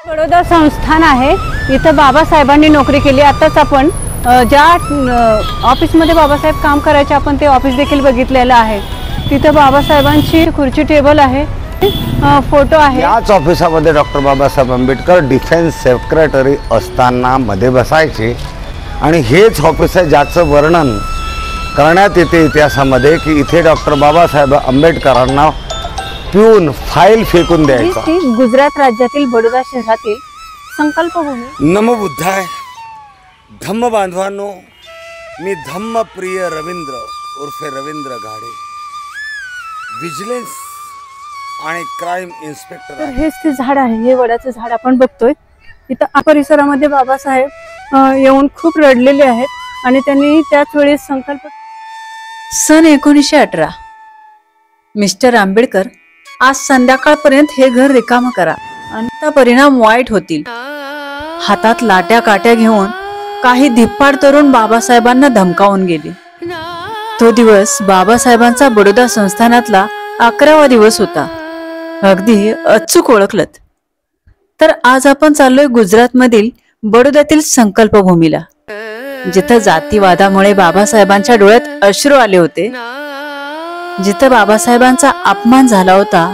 बडोदा संस्थान आहे, इथं बाबासाहेबांनी नोकरी केली। आताच आपण ज्या ऑफिसमध्ये बाबासाहेब काम करायचे आपण ते ऑफिस देखील बघितलेलं आहे। तिथं बाबासाहेबांची खुर्ची टेबल आहे, फोटो आहे। याच ऑफिसामध्ये doctor Babasaheb Ambedkar defence secretary असताना मध्ये बसायचे आणि हेच ऑफिस आहे ज्याचं वर्णन करण्यात येते इतिहासामध्ये की इथे डॉक्टर बाबासाहेब आंबेडकरांना पिऊन फाईल फेकून द्यायचा। गुजरात राज्यातील बडोदा शहरातील संकल्पभूमी। नमो बुद्धाय। धम्म बांधवांनो, मी धम्मप्रिय रवींद्र उर्फे रवींद्र घाडे, विजिलन्स आणि क्राइम इन्स्पेक्टर। तर हेच ते झाड आहे, हे वडाचं झाड आपण बघतोय। इथं परिसरामध्ये बाबासाहेब येऊन खूप रडलेले आहेत आणि त्यांनी त्याच वेळेस संकल्प सन 1918 मिस्टर आंबेडकर, आज संध्याकाळपर्यंत हे घर रिकाम करा, अन्यथा परिणाम वाईट होतील। हातात लाट्या काट्या घेऊन काही धिप्पाड तरुण बाबासाहेबांना धमकावून गेले। तो दिवस बाबासाहेबांचा बडोदा संस्थानातला 11वा दिवस होता। अगदी अचूक ओळखलत। तर आज आपण चाललोय गुजरात मधील बडोद्यातील संकल्पभूमीला, जिथं जातीवादामुळे बाबासाहेबांच्या डोळ्यात अश्रू आले होते, जिथं बाबासाहेबांचा अपमान झाला होता,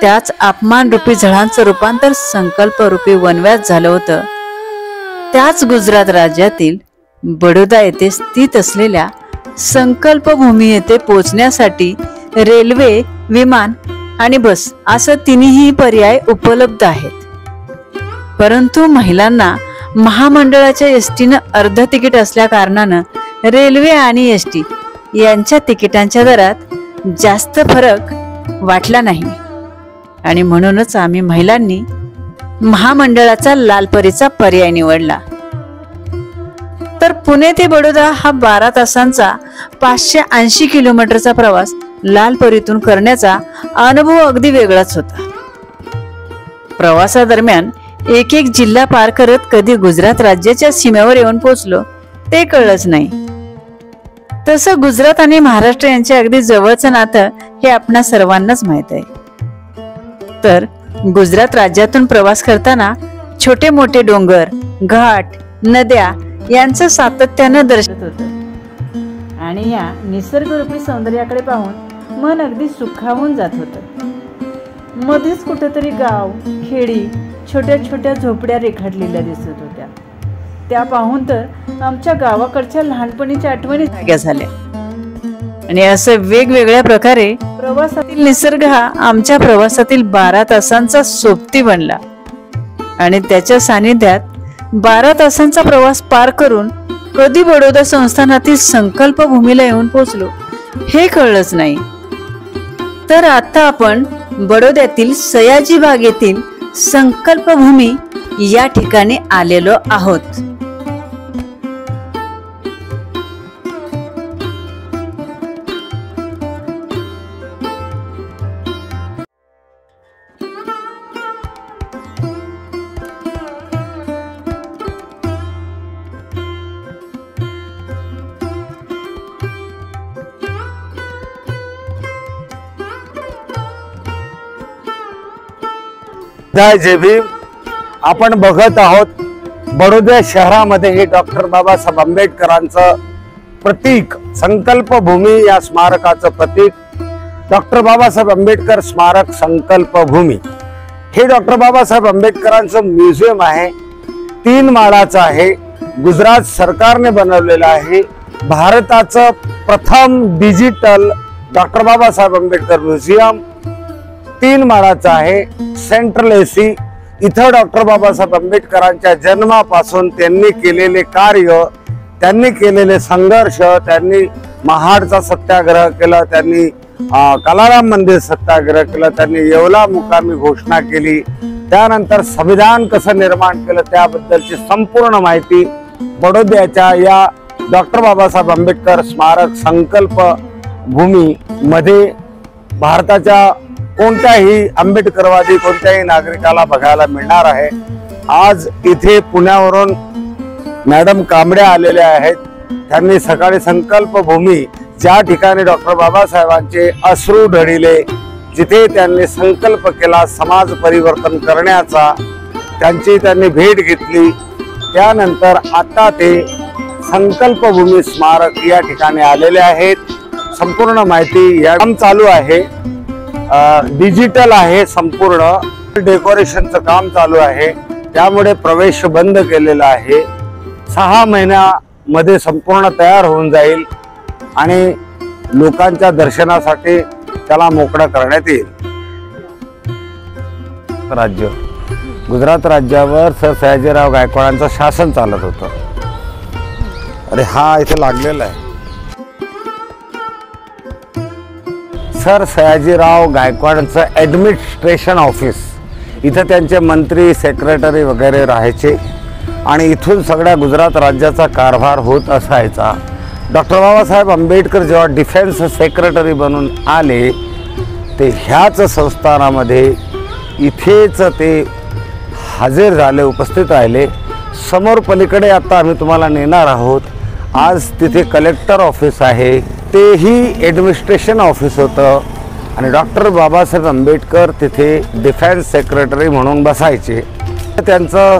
त्याच अपमान रूपी झळांचं रूपांतर संकल्प रूपी वनव्यास झालं होतं। त्याच गुजरात राज्यातील बडोदा येथे स्थित असलेल्या संकल्पभूमी येथे पोहोचण्यासाठी रेल्वे, विमान आणि बस असं तिन्ही पर्याय उपलब्ध आहेत। परंतु महिलांना महामंडळाच्या एसटीनं अर्ध तिकीट असल्या कारणानं रेल्वे आणि एसटी यांच्या तिकिटांच्या दरात जास्त फरक वाटला नाही आणि म्हणूनच आम्ही महिलांनी महामंडळाचा लालपरीचा पर्याय निवडला। तर पुणे ते बडोदा हा 12 तासांचा 580 किलोमीटरचा प्रवास लालपरीतून करण्याचा अनुभव अगदी वेगळाच होता। प्रवासादरम्यान एक एक जिल्हा पार करत कधी गुजरात राज्याच्या सीमेवर येऊन पोहोचलो ते कळलंच नाही। तसं गुजरात आणि महाराष्ट्र यांचे अगदी जवळचं नातं हे आपणा सर्वांनाच माहित आहे। तर गुजरात राज्यातून प्रवास करताना छोटे मोठे डोंगर, घाट, नद्या यांचं सातत्यानं दर्शत होतं आणि या निसर्गरूपी सौंदर्याकडे पाहून मन अगदी सुखावून जात होतं। मध्येच कुठेतरी गाव, खेडी, छोट्या छोट्या झोपड्या रेखाटलेल्या दिसत होत्या। त्या पाहून तर आमच्या गावाकडच्या लहानपणीच्या आठवणी जाग्या झाल्या आणि असं वेगवेगळ्या प्रकारे प्रवासातील निसर्ग हा आमच्या प्रवासातील 12 तासांचा सोबती बनला आणि त्याच्या सानिध्यात 12 तासांचा प्रवास पार करून कधी बडोदा संस्थानातील संकल्पभूमीला येऊन पोहोचलो हे कळलंच नाही। तर आता आपण बडोद्यातील सयाजी बाग येथील संकल्पभूमी या ठिकाणी आलेलो आहोत। जय भीम। आपण बघत आहोत बडोदा शहरामध्ये हे डॉक्टर बाबासाहेब आंबेडकरांचं प्रतीक, संकल्पभूमी या स्मारकाचं प्रतीक डॉक्टर बाबासाहेब आंबेडकर स्मारक संकल्प भूमी हे डॉक्टर बाबासाहेब आंबेडकरांचं म्युझियम आहे. 3 माळाचं आहे. गुजरात सरकारने बनवलेलं आहे. भारताचं प्रथम digital doctor Babasaheb Ambedkar museum 3 माळाचं आहे. Central AC. इथं डॉक्टर बाबासाहेब आंबेडकरांच्या जन्मापासून त्यांनी केलेले कार्य, त्यांनी केलेले संघर्ष, त्यांनी महाडचा सत्याग्रह केला, त्यांनी कलाराम मंदिर सत्याग्रह केला, त्यांनी येवला मुकामी घोषणा केली, त्यानंतर संविधान कसं निर्माण केलं त्याबद्दलची संपूर्ण माहिती बडोद्याच्या या डॉक्टर बाबासाहेब आंबेडकर स्मारक संकल्प भूमी मध्ये भारताच्या कोणत्याही आंबेडकरवादी कोणत्याही नागरिकाला बघायला मिळणार आहे. आज इथे पुण्यावरून मॅडम कांबळे आलेल्या आहेत. त्यांनी सकाळी संकल्प भूमी ज्या ठिकाणी डॉक्टर बाबासाहेबांचे अश्रू ढळले, जिथे त्यांनी संकल्प केला समाज परिवर्तन करण्याचा, त्यांनी भेट घेतली. त्यानंतर आता ते संकल्प भूमी स्मारक या ठिकाणी आलेले आहेत. संपूर्ण माहिती या काम चालू आहे. डिजिटल आहे. संपूर्ण डेकोरेशनचं काम चालू आहे. त्यामुळे प्रवेश बंद केलेला आहे. 6 महिन्यामध्ये संपूर्ण तयार होऊन जाईल आणि लोकांच्या दर्शनासाठी त्याला मोकळं करण्यात येईल. राज्य गुजरात राज्यावर सर सयाजीराव गायकवाडांचं शासन चालत होतं. अरे हा इथे लागलेला आहे. सर सयाजीराव गायकवाडांचं ॲडमिनिस्ट्रेशन ऑफिस. इथं त्यांचे मंत्री सेक्रेटरी वगैरे राहायचे आणि इथून सगळ्या गुजरात राज्याचा कारभार होत असायचा. डॉक्टर बाबासाहेब आंबेडकर जेव्हा डिफेन्स सेक्रेटरी बनून आले ते ह्याच संस्थानामध्ये इथेच ते हजर झाले, उपस्थित राहिले. समोर पलीकडे आता आम्ही तुम्हाला नेणार आहोत. आज तिथे कलेक्टर ऑफिस आहे, तेही ॲडमिनिस्ट्रेशन ऑफिस होतं आणि डॉक्टर बाबासाहेब आंबेडकर तिथे डिफेन्स सेक्रेटरी म्हणून बसायचे. त्यांचं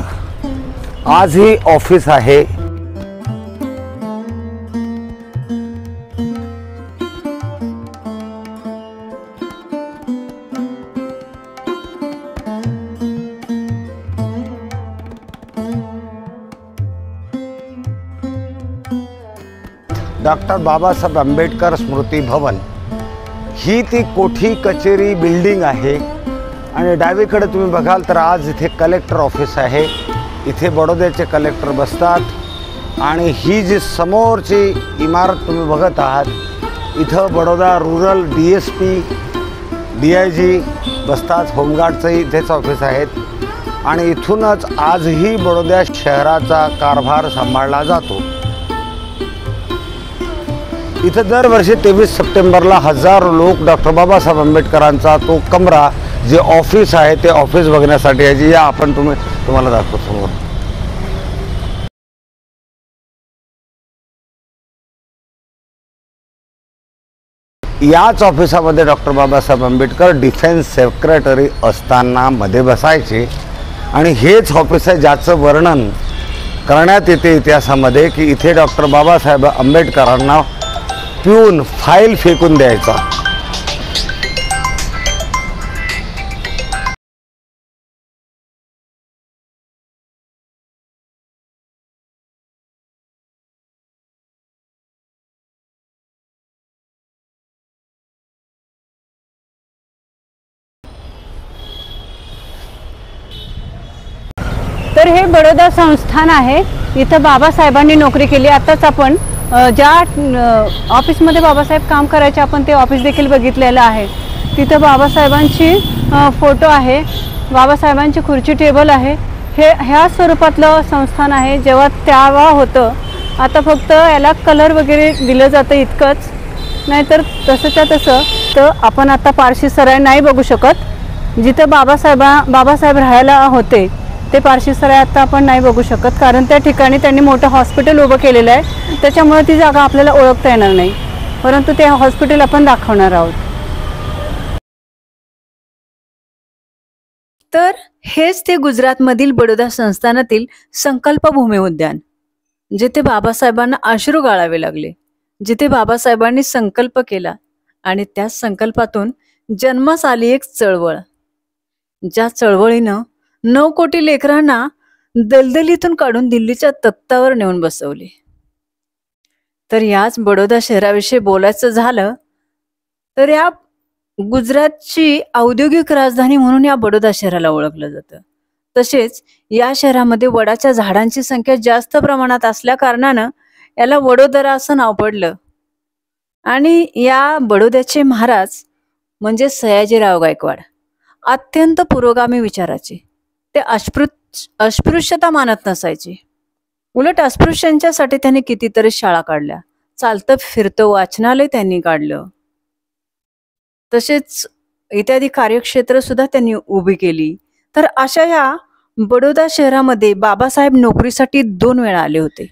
आजही ऑफिस आहे. डॉक्टर बाबासाहेब आंबेडकर स्मृती भवन ही ती कोठी कचेरी बिल्डिंग आहे आणि डावीकडे तुम्ही बघाल तर आज इथे कलेक्टर ऑफिस आहे. इथे बडोद्याचे कलेक्टर बसतात आणि ही जी समोरची इमारत तुम्ही बघत आहात इथं बडोदा रूरल DSP DIG बसतात. होमगार्डचंही इथेच ऑफिस आहेत आणि इथूनच आजही बडोदा शहराचा कारभार सांभाळला जातो. इथं दरवर्षी 23 सप्टेंबरला हजारो लोक डॉक्टर बाबासाहेब आंबेडकरांचा तो कमरा जे ऑफिस आहे ते ऑफिस बघण्यासाठी याची या आपण तुम्हाला दाखवतो समोर. याच ऑफिसामध्ये doctor Babasaheb Ambedkar defence secretary असताना मध्ये बसायचे आणि हेच ऑफिस आहे ज्याचं वर्णन करण्यात येते इतिहासामध्ये की इथे डॉक्टर बाबासाहेब आंबेडकरांना पिऊन फाईल फेकून द्यायचा. तर हे बडोदा संस्थान आहे. इथं बाबासाहेबांनी नोकरी केली. आताच आपण ज्या ऑफिसमध्ये बाबासाहेब काम करायचे आपण ते ऑफिस देखील बघितलेलं आहे. तिथं बाबासाहेबांची फोटो आहे, बाबासाहेबांची खुर्ची टेबल आहे. ह्या स्वरूपातलं संस्थान आहे. जेव्हा तेव्हा होतं. आता फक्त याला कलर वगैरे दिलं जातं इतकंच, नाहीतर तसंच्या तसं तर आपण आता पारशी सराय नाही बघू शकत. जिथं बाबासाहेब राहायला होते ते पारशी सराय आता आपण नाही बघू शकत, कारण त्या ठिकाणी त्यांनी मोठं हॉस्पिटल उभं केलेलं आहे. त्याच्यामुळे ती जागा आपल्याला ओळखता येणार नाही, परंतु ते हॉस्पिटल आपण दाखवणार आहोत. तर हेच ते गुजरातमधील बडोदा संस्थानातील संकल्प भूमी उद्यान, जिथे बाबासाहेबांना अश्रू गाळावे लागले, जिथे बाबासाहेबांनी संकल्प केला आणि त्या संकल्पातून जन्मास आली एक चळवळ, ज्या चळवळीनं 9 कोटी लेकरांना दलदलीतून काढून दिल्लीच्या तख्तावर नेऊन बसवले. तर याच बडोदा शहराविषयी बोलायचं झालं तर या गुजरातची औद्योगिक राजधानी म्हणून या बडोदा शहराला ओळखलं जातं. तसेच या शहरामध्ये वडाच्या झाडांची संख्या जास्त प्रमाणात असल्या कारणानं याला वडोदरा असं नाव पडलं. आणि या बडोद्याचे महाराज म्हणजे सयाजीराव गायकवाड अत्यंत पुरोगामी विचाराचे. ते अस्पृश्यता मानत नसायचे. उलट अस्पृश्यांच्यासाठी त्यांनी कितीतरी शाळा काढल्या, चालतं फिरतं वाचनालय त्यांनी काढलं, तसेच इत्यादी कार्यक्षेत्र सुद्धा त्यांनी उभी केली. तर अशा या बडोदा शहरामध्ये बाबासाहेब नोकरीसाठी 2 वेळा आले होते.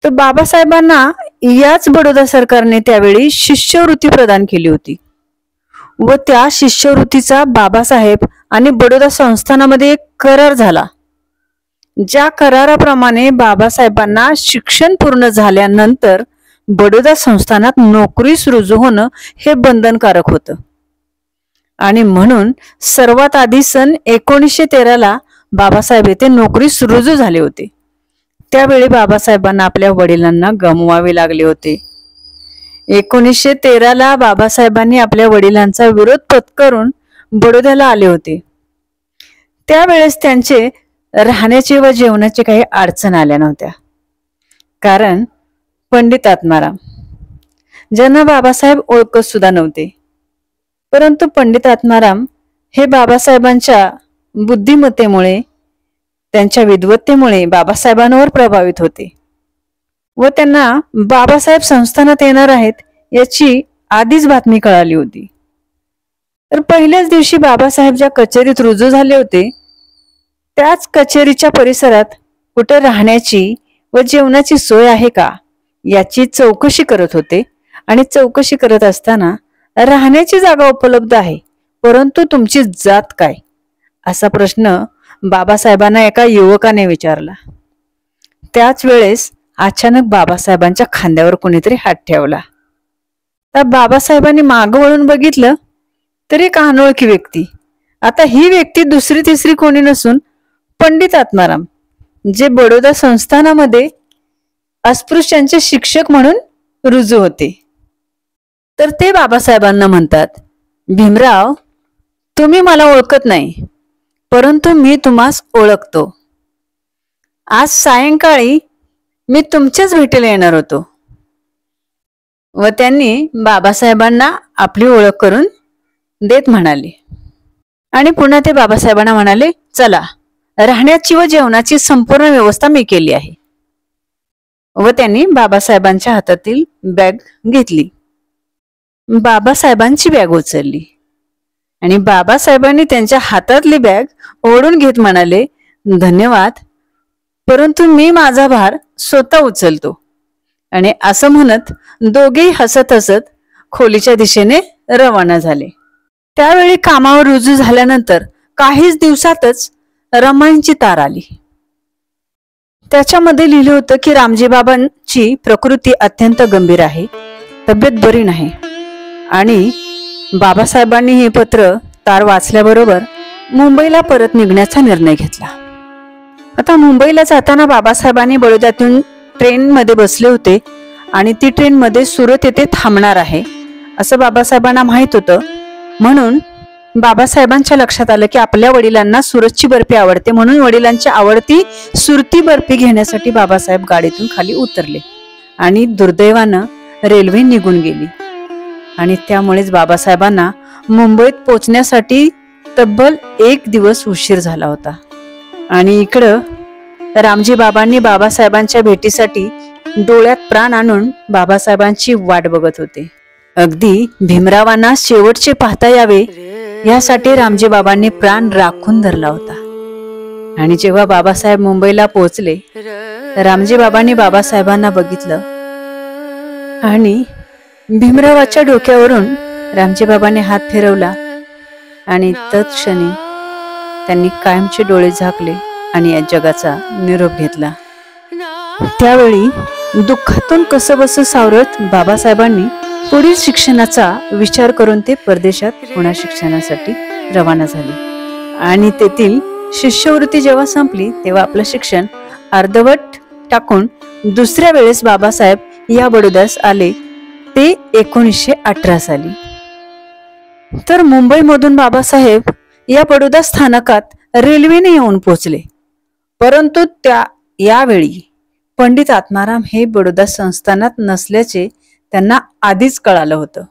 तर बाबासाहेबांना याच बडोदा सरकारने त्यावेळी शिष्यवृत्ती प्रदान केली होती व त्या शिष्यवृत्तीचा बाबासाहेब आणि बडोदा संस्थानामध्ये एक करार झाला. ज्या कराराप्रमाणे बाबासाहेबांना शिक्षण पूर्ण झाल्यानंतर बडोदा संस्थानात नोकरीस रुजू होणं हे बंधनकारक होतं. आणि म्हणून सर्वात आधी सन 1913 बाबासाहेब येथे नोकरीस रुजू झाले होते. त्यावेळी बाबासाहेबांना आपल्या वडिलांना गमवावे लागले होते. 1913 बाबासाहेबांनी आपल्या वडिलांचा विरोध पत्करून बडोद्याला आले होते. त्यावेळेस त्यांचे राहण्याची व जेवणाची काही अडचण आल्या नव्हत्या, कारण पंडित आत्माराम ज्यांना बाबासाहेब ओळखत सुद्धा नव्हते, परंतु पंडित आत्माराम हे बाबासाहेबांच्या बुद्धिमत्तेमुळे, त्यांच्या विद्वत्तेमुळे बाबासाहेबांवर प्रभावित होते व त्यांना बाबासाहेब संस्थानात येणार आहेत याची आधीच बातमी कळाली होती. तर पहिल्याच दिवशी बाबासाहेब ज्या कचेरीत रुजू झाले होते त्याच कचेरीच्या परिसरात कुठे राहण्याची व जेवणाची सोय आहे का याची चौकशी करत होते. आणि चौकशी करत असताना राहण्याची जागा उपलब्ध आहे, परंतु तुमची जात काय, असा प्रश्न बाबासाहेबांना एका युवकाने विचारला. त्याच वेळेस अचानक बाबासाहेबांच्या खांद्यावर कोणीतरी हात ठेवला. तर बाबासाहेबांनी मागं वळून बघितलं तर एक अनोळखी व्यक्ती, आता ही व्यक्ती दुसरी तिसरी कोणी नसून पंडित आत्माराम, जे बडोदा संस्थानामध्ये अस्पृश्यांचे शिक्षक म्हणून रुजू होते. तर ते बाबासाहेबांना म्हणतात, भीमराव, तुम्ही मला ओळखत नाही, परंतु मी तुम्हास ओळखतो. आज सायंकाळी मी तुमच्याच भेटीला येणार होतो. व त्यांनी बाबासाहेबांना आपली ओळख करून देत म्हणाले. आणि पुन्हा ते बाबासाहेबांना म्हणाले, चला, राहण्याची व जेवणाची संपूर्ण व्यवस्था मी केली आहे. व त्यांनी बाबासाहेबांच्या हातातील बॅग घेतली, बाबासाहेबांची बॅग उचलली आणि बाबासाहेबांनी त्यांच्या हातातली बॅग ओढून घेत म्हणाले, धन्यवाद, परंतु मी माझा भार स्वतः उचलतो. आणि असं म्हणत दोघेही हसत हसत खोलीच्या दिशेने रवाना झाले. त्यावेळी कामावर रुजू झाल्यानंतर काहीच दिवसातच रमाईंची तार आली. त्याच्यामध्ये लिहिलं होतं की रामजी बाबांची प्रकृती अत्यंत गंभीर आहे, तब्येत बरी नाही. आणि बाबासाहेबांनी हे पत्र तार वाचल्याबरोबर मुंबईला परत निघण्याचा निर्णय घेतला. आता मुंबईला जाताना बाबासाहेबांनी बडोद्यातून ट्रेनमध्ये बसले होते आणि ती ट्रेनमध्ये सुरत येथे थांबणार आहे असं बाबासाहेबांना माहित होतं. म्हणून बाबासाहेबांच्या लक्षात आलं की आपल्या वडिलांना सुरतची बर्फी आवडते, म्हणून वडिलांची आवडती सुरती बर्फी घेण्यासाठी बाबासाहेब गाडीतून खाली उतरले. आणि दुर्दैवानं रेल्वे निघून गेली आणि त्यामुळेच बाबासाहेबांना मुंबईत पोचण्यासाठी तब्बल 1 दिवस उशीर झाला होता. आणि इकडं रामजी बाबांनी बाबासाहेबांच्या भेटीसाठी डोळ्यात प्राण आणून बाबासाहेबांची वाट बघत होते. अगदी भीमरावांना शेवटचे पाहता यावे यासाठी रामजी बाबांनी प्राण राखून धरला होता. आणि जेव्हा बाबासाहेब मुंबईला पोहोचले, रामजी बाबांनी बाबासाहेबांना बघितलं आणि भीमरावाच्या डोक्यावरून रामजी बाबांनी हात फिरवला आणि तत्क्षणी त्यांनी कायमचे डोळे झाकले आणि या जगाचा निरोप घेतला. त्यावेळी दुःखातून कसंबसं सावरत बाबासाहेबांनी पुढील शिक्षणाचा विचार करून ते परदेशात पुन्हा शिक्षणासाठी रवाना झाले. आणि तेथील शिष्यवृत्ती जेव्हा संपली तेव्हा आपलं शिक्षण अर्धवट टाकून दुसऱ्या वेळेस बाबासाहेब या बडोद्यास आले, ते 1918 साली. तर मुंबईमधून बाबासाहेब या बडोदा स्थानकात रेल्वेने येऊन पोहोचले. परंतु यावेळी पंडित आत्माराम हे बडोदा संस्थानात नसल्याचे त्यांना आधीच कळालं होतं.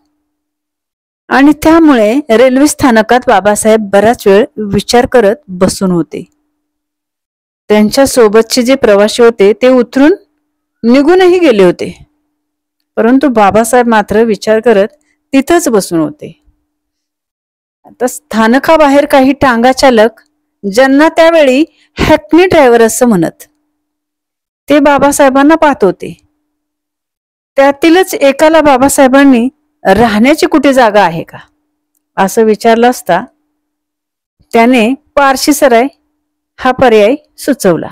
आणि त्यामुळे रेल्वे स्थानकात बाबासाहेब बराच वेळ विचार करत बसून होते. त्यांच्या सोबतचे जे प्रवासी होते ते उतरून निघूनही गेले होते, परंतु बाबासाहेब मात्र विचार करत तिथंच बसून होते. आता स्थानकाबाहेर काही टांगा चालक, ज्यांना त्यावेळी हॅकनी ड्रायव्हर असं म्हणत, ते बाबासाहेबांना पाहत होते. त्यातीलच एकाला बाबासाहेबांनी राहण्याची कुठे जागा आहे का असं विचारलं असता त्याने पारशी सराय हा पर्याय सुचवला.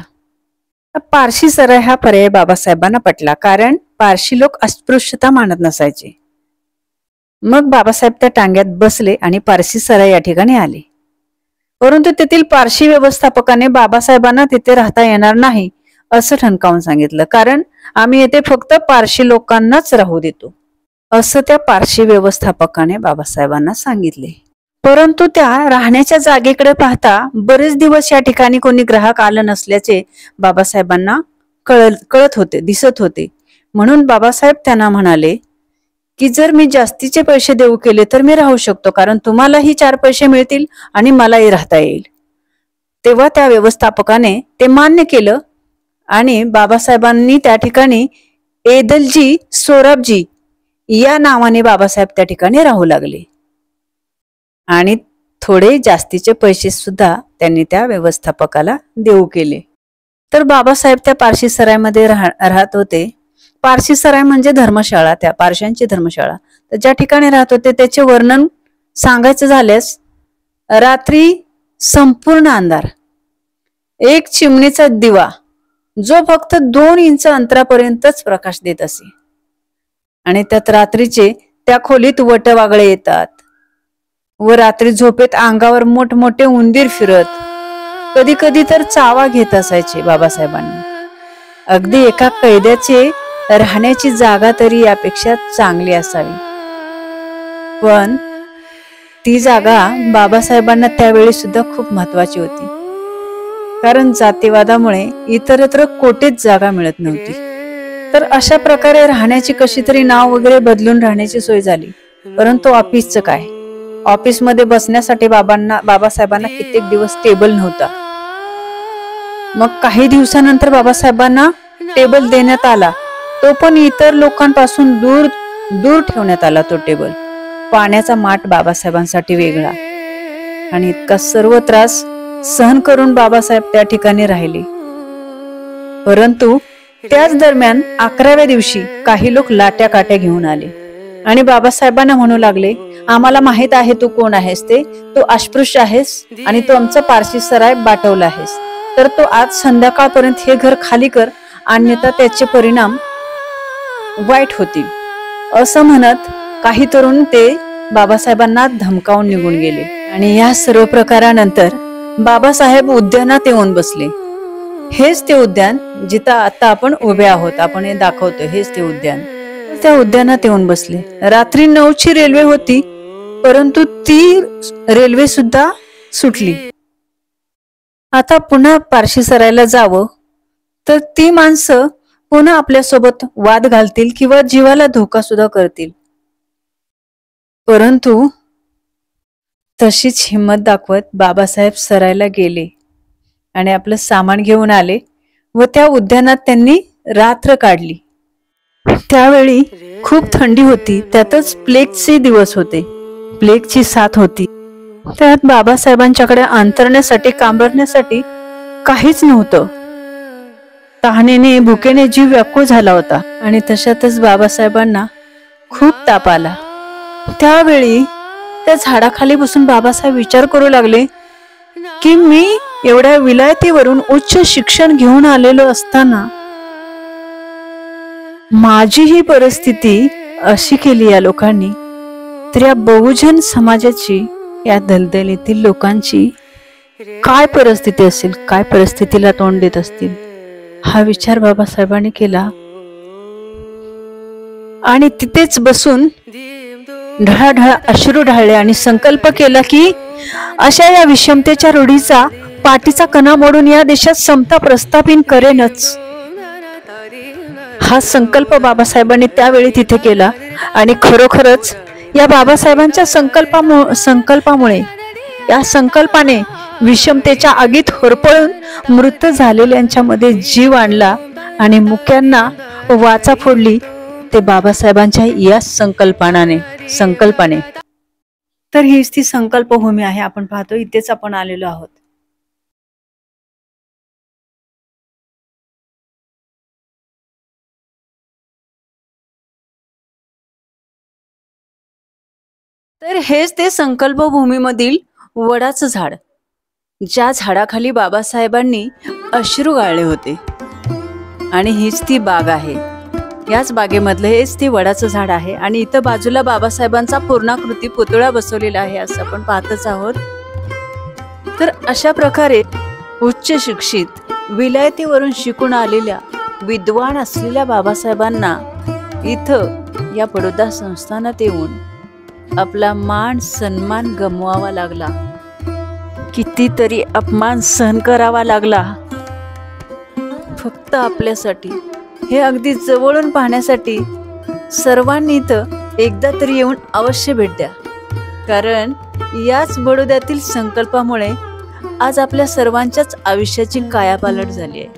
पारशी सराय हा पर्याय बाबासाहेबांना पटला, कारण पारशी लोक अस्पृश्यता मानत नसायचे. मग बाबासाहेब त्या टांग्यात बसले आणि पारशी सराय या ठिकाणी आले. परंतु तेथील पारशी व्यवस्थापकाने बाबासाहेबांना तिथे राहता येणार नाही असं ठणकावून सांगितलं, कारण आम्ही येथे फक्त पारशी लोकांनाच राहू देतो असं त्या पारशी व्यवस्थापकाने बाबासाहेबांना सांगितले. परंतु त्या राहण्याच्या जागेकडे पाहता बरेच दिवस या ठिकाणी कोणी ग्राहक आलं नसल्याचे बाबासाहेबांना कळत होते, दिसत होते. म्हणून बाबासाहेब त्यांना म्हणाले की जर मी जास्तीचे पैसे देऊ केले तर मी राहू शकतो, कारण तुम्हालाही 4 पैसे मिळतील आणि मलाही राहता येईल. तेव्हा त्या व्यवस्थापकाने ते मान्य केलं आणि बाबासाहेबांनी त्या ठिकाणी एदलजी सोराबजी या नावाने बाबासाहेब त्या ठिकाणी राहू लागले. आणि थोडे जास्तीचे पैसे सुद्धा त्यांनी त्या व्यवस्थापकाला देऊ केले. तर बाबासाहेब त्या पारशी सरायमध्ये राहत होते. पारशी सराय म्हणजे धर्मशाळा, त्या पारशांची धर्मशाळा. तर ज्या ठिकाणी राहत होते त्याचे वर्णन सांगायचं झाल्यास, रात्री संपूर्ण अंधार, एक चिमणीचा दिवा जो फक्त 2 इंच अंतरापर्यंतच प्रकाश देत असे. आणि त्यात रात्रीचे त्या खोलीत वटवागळे येतात व रात्री झोपेत अंगावर मोठमोठे उंदीर फिरत, कधी कधी तर चावा घेत असायचे बाबासाहेबांना. अगदी एका कैद्याचे राहण्याची जागा तरी यापेक्षा चांगली असावी, पण ती जागा बाबासाहेबांना त्यावेळी सुद्धा खूप महत्वाची होती, कारण जातीवादामुळे इतरत्र कोठेच जागा मिळत नव्हती. तर अशा प्रकारे राहण्याची कशी तरी नाव वगैरे बदलून राहण्याची सोय झाली. परंतु ऑफिसचं काय, ऑफिसमध्ये बसण्यासाठी बाबासाहेबांना कित्येक दिवस टेबल नव्हता. मग काही दिवसानंतर बाबासाहेबांना टेबल देण्यात आला, तो पण इतर लोकांपासून दूर दूर ठेवण्यात आला. तो टेबल, पाण्याचा माठ बाबासाहेबांसाठी वेगळा. आणि इतका सर्व त्रास सहन करून बाबासाहेब त्या ठिकाणी राहिले. परंतु त्याच दरम्यान 11व्या दिवशी काही लोक लाट्या काट्या घेऊन आले आणि बाबासाहेबांना म्हणू लागले, आम्हाला माहित आहे तू कोण आहेस, तू अस्पृश्य आहेस आणि तू आमचा पारशी सराय बाटवला आहेस, तर तू आज संध्याकाळपर्यंत हे घर खाली कर, अन्यथा त्याचे परिणाम वाईट होतील असं म्हणत काही तरुण ते बाबासाहेबांना धमकावून निघून गेले. आणि या सर्व प्रकारानंतर बाबासाहेब उद्यानात येऊन बसले. हेच ते उद्यान जिथं आता आपण उभे आहोत, आपण हे दाखवतो, हेच ते उद्यान. त्या उद्यानात येऊन बसले. रात्री 9ची रेल्वे होती, परंतु ती रेल्वे सुद्धा सुटली. आता पुन्हा पारशी सरायला जावं तर ती माणसं पुन्हा आपल्यासोबत वाद घालतील किंवा जीवाला धोका सुद्धा करतील. परंतु तशीच हिंमत दाखवत बाबासाहेब सरायला गेले आणि आपलं सामान घेऊन आले व त्या उद्यानात त्यांनी रात्र काढली. त्यावेळी खूप थंडी होती, त्यातच प्लेगचे दिवस होते, प्लेगची साथ होती. त्यात बाबासाहेबांच्याकडे अंतरण्यासाठी कांबरण्यासाठी काहीच नव्हतं. तहानेने भुकेने जीव व्याकुळ झाला होता आणि तशातच बाबासाहेबांना खूप ताप आला. त्यावेळी त्या झाडाखाली बसून बाबासाहेब विचार करू लागले की मी एवढ्या विलायतीवरून उच्च शिक्षण घेऊन आलेलो असताना माझी ही परिस्थिती अशी केली या लोकांनी, तर या बहुजन समाजाची, या दलदलीतील लोकांची काय परिस्थिती असेल, काय परिस्थितीला तोंड देत असतील, हा विचार बाबासाहेबांनी केला. आणि तिथेच बसून ढळाढळ अश्रू ढाळले आणि संकल्प केला की अशा या विषमतेच्या रूढीचा पाठीचा कणा मोडून या देशात समता प्रस्थापित करेनच. हा संकल्प बाबासाहेबांनी त्यावेळी तिथे केला आणि खरोखरच या बाबासाहेबांच्या संकल्पामुळे, या संकल्पाने विषमतेच्या आगीत होरपळून मृत झालेल्यांच्या मध्ये जीव आणला आणि मुक्यांना वाचा फोडली, ते बाबासाहेबांच्या या संकल्पाने. तर हीच ती संकल्पभूमी आहे. आपण पाहतो इथेच आपण आलेलो आहोत. तर हेच ते संकल्पभूमीमधील वडाचं झाड, ज्या झाडाखाली बाबासाहेबांनी अश्रू गाळले होते. आणि हीच ती बाग आहे. याच बागेमधलं हेच ते वडाचं झाड आहे. आणि इथं बाजूला बाबासाहेबांचा पूर्णाकृती पुतळा बसवलेला आहे, असं आपण पाहतच आहोत. तर अशा प्रकारे उच्च शिक्षित, विलायतीवरून शिकून आलेल्या, विद्वान असलेल्या बाबासाहेबांना इथं या बडोदा संस्थानात येऊन आपला मान सन्मान गमवावा लागला, कितीतरी अपमान सहन करावा लागला, फक्त आपल्यासाठी, हे अगदी जवळून पाहण्यासाठी. सर्वांनी इथं एकदा तरी येऊन अवश्य भेट द्या, कारण याच बडोद्यातील संकल्पामुळे आज आपल्या सर्वांच्याच आयुष्याची कायापालट झाली आहे.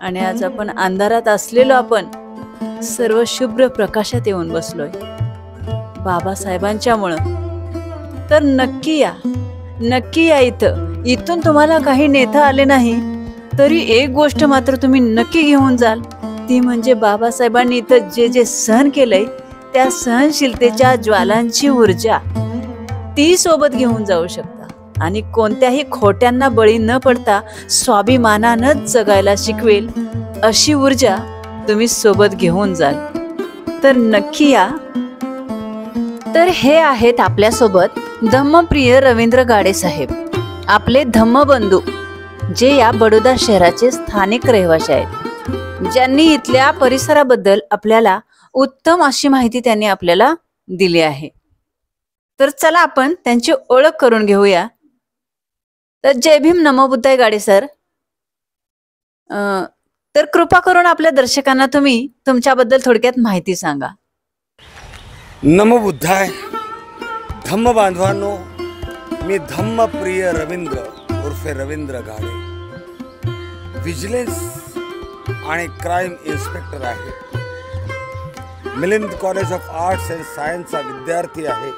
आणि आज आपण अंधारात असलेलो आपण सर्व शुभ्र प्रकाशात येऊन बसलोय बाबासाहेबांच्यामुळं. तर नक्की या इथून तुम्हाला काही नेता आले नाही तरी एक गोष्ट मात्र तुम्ही नक्की घेऊन जाल, ती म्हणजे बाबासाहेबांनी इथं जे जे सहन केलंय त्या सहनशीलतेच्या ज्वालांची ऊर्जा ती सोबत घेऊन जाऊ शकता. आणि कोणत्याही खोट्यांना बळी न पडता स्वाभिमानानंच जगायला शिकवेल अशी ऊर्जा तुम्ही सोबत घेऊन जाल. तर नक्की या. तर हे आहेत आपल्यासोबत धम्मप्रिय रवींद्र गाडे साहेब, आपले धम्मबंधू, जे या बडोदा शहराचे स्थानिक रहिवासी आहेत, ज्यांनी इथल्या परिसराबद्दल आपल्याला उत्तम अशी माहिती त्यांनी आपल्याला दिली आहे. तर चला आपण त्यांची ओळख करून घेऊया. तर जय भीम, नमो बुद्धाय गाडे सर. तर कृपा करून आपल्या दर्शकांना तुम्ही तुमच्याबद्दल थोडक्यात माहिती सांगा. नमो बुद्धाय. धम्म बांधवांनो, मी धम्मप्रिय रवींद्र उर्फे रवींद्र गाडे, विजिलन्स आणि क्राईम इन्स्पेक्टर आहे. Milind college of arts and सायन्सचा विद्यार्थी आहे.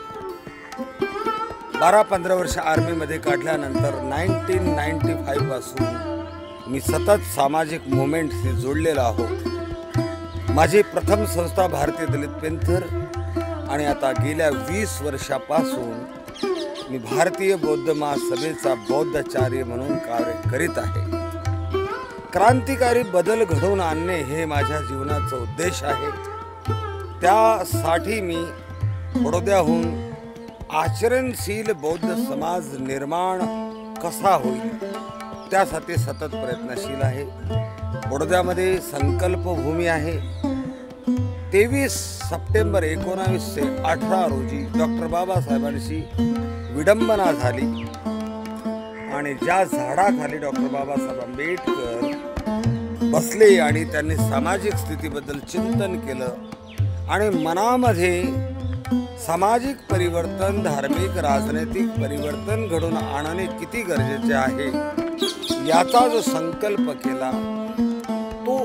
12-15 वर्ष आर्मीमध्ये काढल्यानंतर 1995 पासून मी सतत सामाजिक मुवमेंटशी जोडलेला आहो. माझी प्रथम संस्था भारतीय दलित पेंथर आणि आता गेल्या 20 वर्षापासून मी भारतीय बौद्ध महासभेचा बौद्धाचार्य म्हणून कार्य करीत आहे. क्रांतिकारी बदल घडवून आणणे हे माझ्या जीवनाचा उद्देश आहे. त्यासाठी मी बडोद्याहून आचरणशील बौद्ध समाज निर्माण कसा होईल त्यासाठी सतत प्रयत्नशील आहे. बडोद्यामध्ये संकल्पभूमी आहे. 23 सप्टेंबर 1918 रोजी डॉक्टर बाबासाहेबांशी विडंबना झाली आणि ज्या झाडाखाली डॉक्टर बाबासाहेब आंबेडकर बसले आणि त्यांनी सामाजिक स्थितीबद्दल चिंतन केलं आणि मनामध्ये सामाजिक परिवर्तन, धार्मिक, राजनैतिक परिवर्तन घडवून आणणे किती गरजेचे आहे याचा जो संकल्प केला तो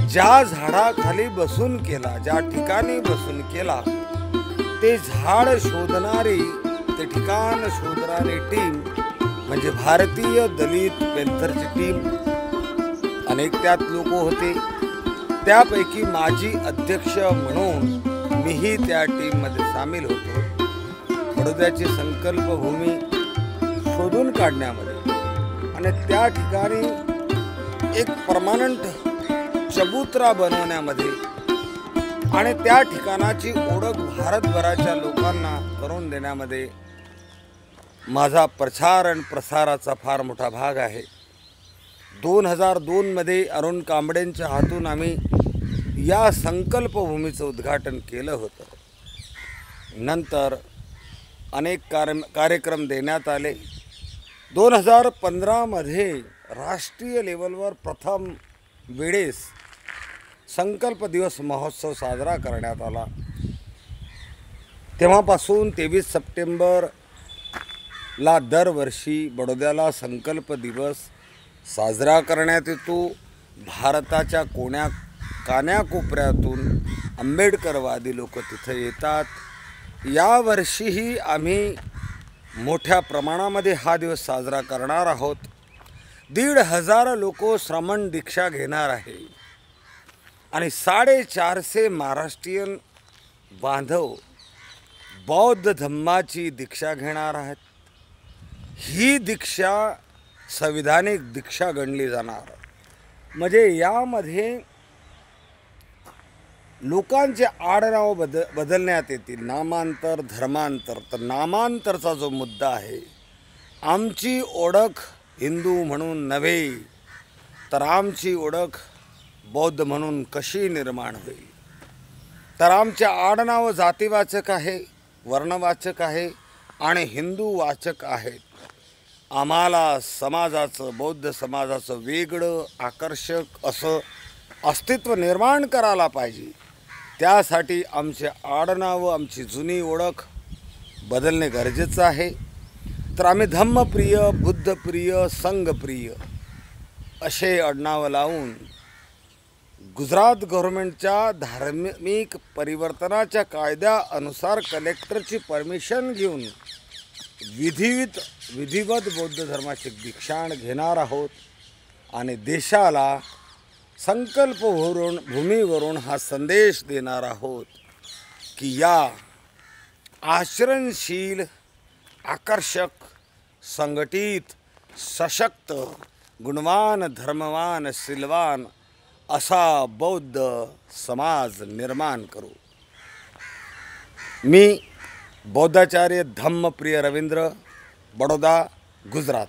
ज्या झाडाखाली बसून केला, ज्या ठिकाणी बसून केला, ते झाड शोधणारी ते ठिकाण शोधणारी टीम म्हणजे भारतीय दलित पॅन्थरची टीम. अनेक त्यात लोक होते. त्यापैकी माजी अध्यक्ष म्हणून मीही त्या टीममध्ये सामील होतो. बडोद्याची संकल्पभूमी शोधून काढण्यामध्ये आणि त्या ठिकाणी एक परमानंट चबुतरा बनवण्यामध्ये आणि त्या ठिकाणाची ओळख भारतभराच्या लोकांना करून देण्यामध्ये माझा प्रचार आणि प्रसाराचा फार मोठा भाग आहे. 2002 मध्ये अरुण कांबळेंच्या हातून आम्ही या संकल्पभूमीचं उद्घाटन केलं होतं. नंतर अनेक कार्यक्रम देण्यात आले. 2015 मध्ये राष्ट्रीय लेवलवर प्रथम वेळेस संकल्प दिवस महोत्सव साजरा करण्यात आला. तेव्हापासून 23 सप्टेंबरला दरवर्षी बडोद्याला संकल्प दिवस साजरा करण्यात येतो. भारताच्या कान्याकोपऱ्यातून आंबेडकरवादी लोक तिथे येतात. यावर्षीही आम्ही मोठ्या प्रमाणामध्ये हा दिवस साजरा करणार आहोत. 1,500 लोक श्रमण दीक्षा घेणार आहे आणि 450 महाराष्ट्रीयन बांधव बौद्ध धम्माची दीक्षा घेणार आहेत. ही दीक्षा संविधानिक दीक्षा गणली जाणार. म्हणजे यामध्ये लोकांचे आडनाव बदलण्यात येतील. नामांतर, धर्मांतर. तर नामांतरचा जो मुद्दा आहे, आमची ओळख हिंदू म्हणून नव्हे तर आमची ओळख बौद्ध म्हणून कशी निर्माण होईल. तर आमचे आडनाव जातीवाचक आहे, वर्णवाचक आहे आणि हिंदूवाचक आहेत. आम्हाला समाजाचं, बौद्ध समाजाचं वेगळं आकर्षक असं अस्तित्व निर्माण करायला पाहिजे. त्यासाठी आमचे आडनावं, आमची जुनी ओळख बदलणे गरजेचं आहे. तर आम्ही धम्मप्रिय, बुद्धप्रिय, संघप्रिय असे आडनावं लावून गुजरात गव्हर्नमेंटच्या धार्मिक परिवर्तनाच्या कायद्यानुसार कलेक्टरची परमिशन घेऊन विधिवत बौद्ध धर्माची दीक्षाण घेणार आहोत आणि देशाला संकल्प भूमीवरून हा संदेश देणार आहोत की या आचरणशील, आकर्षक, संघटित, सशक्त, गुणवान, धर्मवान, शीलवान असा बौद्ध समाज निर्माण करू. मी बौद्धाचार्य धम्मप्रिय रवींद्र, बडोदा, गुजरात.